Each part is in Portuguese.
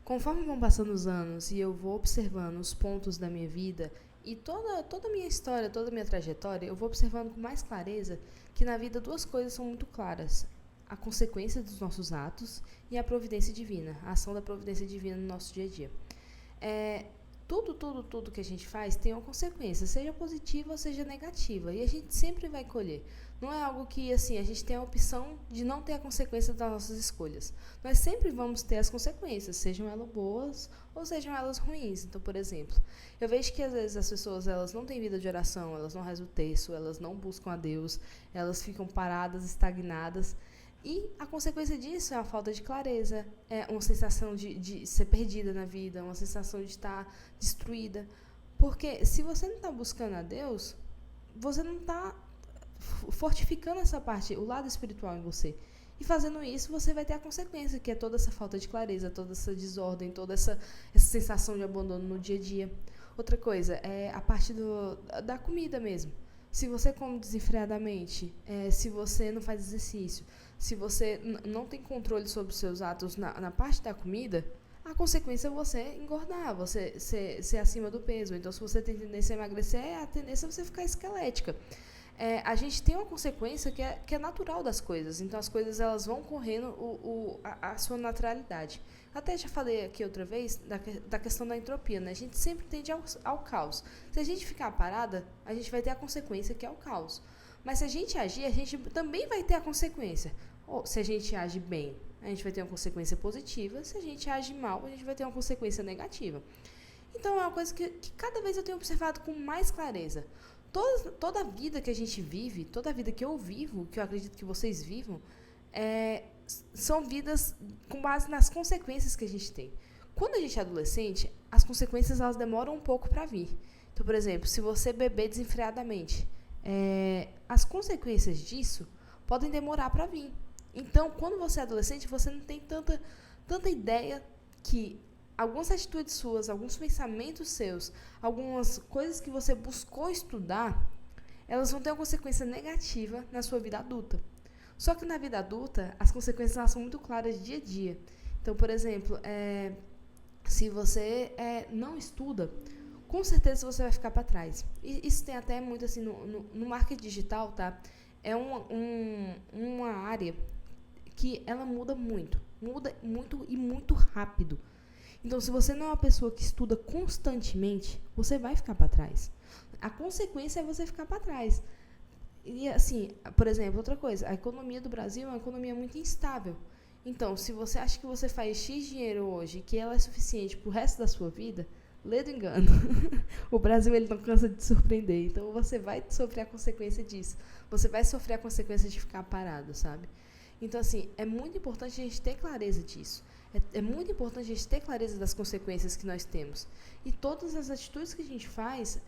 Conforme vão passando os anos e eu vou observando os pontos da minha vida e toda a minha história, toda a minha trajetória, eu vou observando com mais clareza que na vida duas coisas são muito claras: a consequência dos nossos atos e a providência divina, a ação da providência divina no nosso dia a dia. É, tudo que a gente faz tem uma consequência, seja positiva ou seja negativa, e a gente sempre vai colher. Não é algo que, assim, a gente tem a opção de não ter a consequência das nossas escolhas. Nós sempre vamos ter as consequências, sejam elas boas ou sejam elas ruins. Então, por exemplo, eu vejo que às vezes as pessoas, elas não têm vida de oração, elas não rezam o terço, elas não buscam a Deus, elas ficam paradas, estagnadas. E a consequência disso é a falta de clareza, é uma sensação de ser perdida na vida, uma sensação de estar destruída. Porque se você não está buscando a Deus, você não está fortificando essa parte, o lado espiritual em você. E fazendo isso, você vai ter a consequência, que é toda essa falta de clareza, toda essa desordem, toda essa sensação de abandono no dia a dia. Outra coisa é a parte da comida mesmo. Se você come desenfreadamente, se você não faz exercício, se você não tem controle sobre os seus atos na parte da comida, a consequência é você engordar, você ser acima do peso. Então, se você tem tendência a emagrecer, a tendência é você ficar esquelética. A gente tem uma consequência que é natural das coisas. Então, as coisas elas vão correndo a sua naturalidade. Até já falei aqui outra vez da questão da entropia, né? A gente sempre tende ao caos. Se a gente ficar parada, a gente vai ter a consequência que é o caos. Mas se a gente agir, a gente também vai ter a consequência. Ou se a gente age bem, a gente vai ter uma consequência positiva. Se a gente age mal, a gente vai ter uma consequência negativa. Então, é uma coisa que cada vez eu tenho observado com mais clareza. Toda a vida que a gente vive, toda a vida que eu vivo, que eu acredito que vocês vivam, são vidas com base nas consequências que a gente tem. Quando a gente é adolescente, as consequências elas demoram um pouco para vir. Então, por exemplo, se você beber desenfreadamente, as consequências disso podem demorar para vir. Então, quando você é adolescente, você não tem tanta ideia que algumas atitudes suas, alguns pensamentos seus, algumas coisas que você buscou estudar, elas vão ter uma consequência negativa na sua vida adulta. Só que na vida adulta, as consequências elas são muito claras dia a dia. Então, por exemplo, se você não estuda, com certeza você vai ficar para trás. E isso tem até muito assim no marketing digital, tá? É uma área que ela muda muito e muito rápido. Então, se você não é uma pessoa que estuda constantemente, você vai ficar para trás. A consequência é você ficar para trás. E, assim, por exemplo, outra coisa, a economia do Brasil é uma economia muito instável. Então, se você acha que você faz X dinheiro hoje, que ela é suficiente para o resto da sua vida, lê do engano. O Brasil ele não cansa de surpreender. Então, você vai sofrer a consequência disso. Você vai sofrer a consequência de ficar parado, sabe? Então, assim, é muito importante a gente ter clareza disso. É muito importante a gente ter clareza das consequências que nós temos. E todas as atitudes que a gente faz,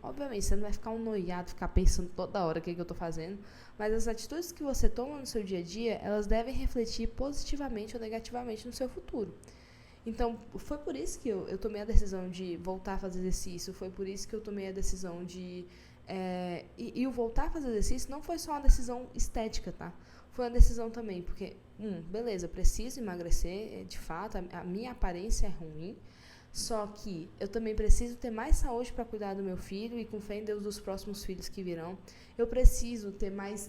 obviamente, você não vai ficar um noiado, ficar pensando toda hora o que eu estou fazendo, mas as atitudes que você toma no seu dia a dia, elas devem refletir positivamente ou negativamente no seu futuro. Então, foi por isso que eu tomei a decisão de voltar a fazer exercício, foi por isso que eu tomei a decisão de... E o voltar a fazer exercício não foi só uma decisão estética, tá? Foi uma decisão também, porque, beleza, eu preciso emagrecer, de fato, a minha aparência é ruim, só que eu também preciso ter mais saúde para cuidar do meu filho e com fé em Deus dos próximos filhos que virão. Eu preciso ter mais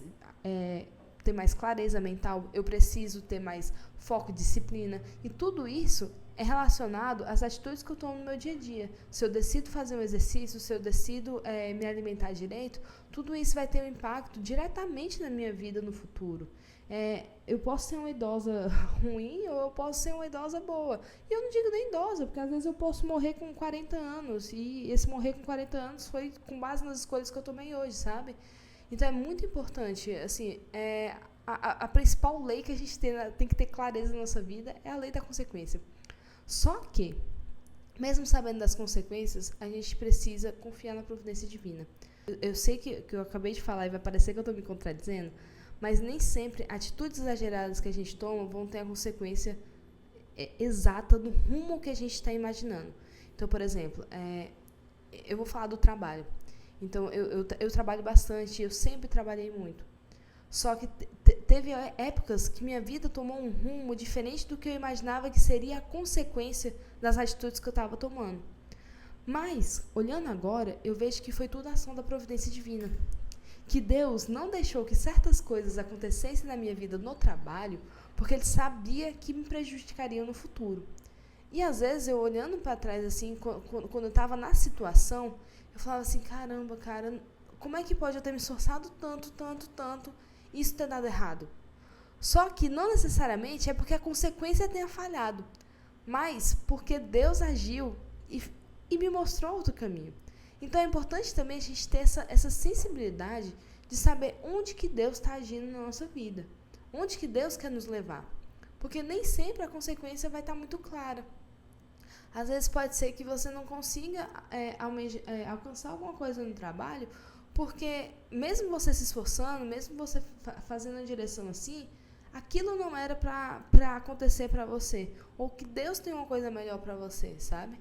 clareza mental, eu preciso ter mais foco e disciplina, e tudo isso é relacionado às atitudes que eu tomo no meu dia a dia. Se eu decido fazer um exercício, se eu decido me alimentar direito, tudo isso vai ter um impacto diretamente na minha vida no futuro. Eu posso ser uma idosa ruim ou eu posso ser uma idosa boa. E eu não digo nem idosa, porque às vezes eu posso morrer com 40 anos, e esse morrer com 40 anos foi com base nas escolhas que eu tomei hoje, sabe? Então, é muito importante, assim, a principal lei que a gente tem que ter clareza na nossa vida é a lei da consequência. Só que, mesmo sabendo das consequências, a gente precisa confiar na providência divina. Eu sei que eu acabei de falar e vai parecer que eu estou me contradizendo, mas nem sempre atitudes exageradas que a gente toma vão ter a consequência exata do rumo que a gente está imaginando. Então, por exemplo, eu vou falar do trabalho. Então, eu trabalho bastante, eu sempre trabalhei muito. Só que teve épocas que minha vida tomou um rumo diferente do que eu imaginava que seria a consequência das atitudes que eu estava tomando. Mas, olhando agora, eu vejo que foi tudo ação da providência divina. Que Deus não deixou que certas coisas acontecessem na minha vida no trabalho, porque Ele sabia que me prejudicariam no futuro. E às vezes eu olhando para trás, assim, quando eu estava na situação, eu falava assim, caramba, cara, como é que pode eu ter me esforçado tanto, e isso ter dado errado? Só que não necessariamente é porque a consequência tenha falhado, mas porque Deus agiu e me mostrou outro caminho. Então é importante também a gente ter essa sensibilidade de saber onde que Deus está agindo na nossa vida, onde que Deus quer nos levar. Porque nem sempre a consequência vai estar muito clara. Às vezes pode ser que você não consiga alcançar alguma coisa no trabalho, porque mesmo você se esforçando, mesmo você fazendo a direção assim, aquilo não era para acontecer para você. Ou que Deus tem uma coisa melhor para você, sabe?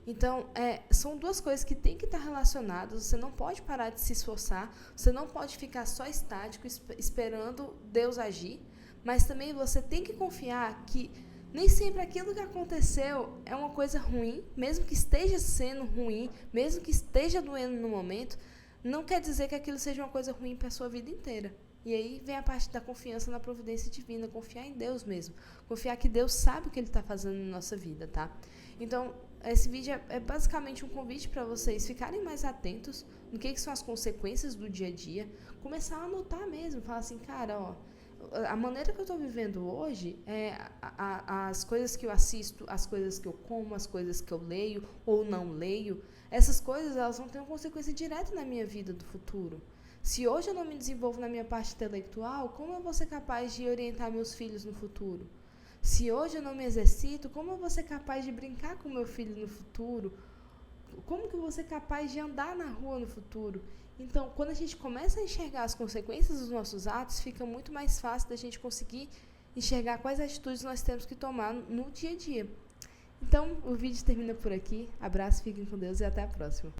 Então, são duas coisas que têm que estar relacionadas. Você não pode parar de se esforçar, você não pode ficar só estático esperando Deus agir, mas também você tem que confiar que nem sempre aquilo que aconteceu é uma coisa ruim, mesmo que esteja sendo ruim, mesmo que esteja doendo no momento, não quer dizer que aquilo seja uma coisa ruim para a sua vida inteira. E aí vem a parte da confiança na providência divina, confiar em Deus mesmo, confiar que Deus sabe o que Ele está fazendo na nossa vida, tá? Então, esse vídeo é basicamente um convite para vocês ficarem mais atentos no que são as consequências do dia a dia, começar a anotar mesmo, falar assim, cara, ó, a maneira que eu estou vivendo hoje, as coisas que eu assisto, as coisas que eu como, as coisas que eu leio ou não leio, essas coisas elas vão ter uma consequência direta na minha vida do futuro. Se hoje eu não me desenvolvo na minha parte intelectual, como eu vou ser capaz de orientar meus filhos no futuro? Se hoje eu não me exercito, como eu vou ser capaz de brincar com meu filho no futuro? Como que eu vou ser capaz de andar na rua no futuro? Então, quando a gente começa a enxergar as consequências dos nossos atos, fica muito mais fácil da gente conseguir enxergar quais atitudes nós temos que tomar no dia a dia. Então, o vídeo termina por aqui. Abraço, fiquem com Deus e até a próxima.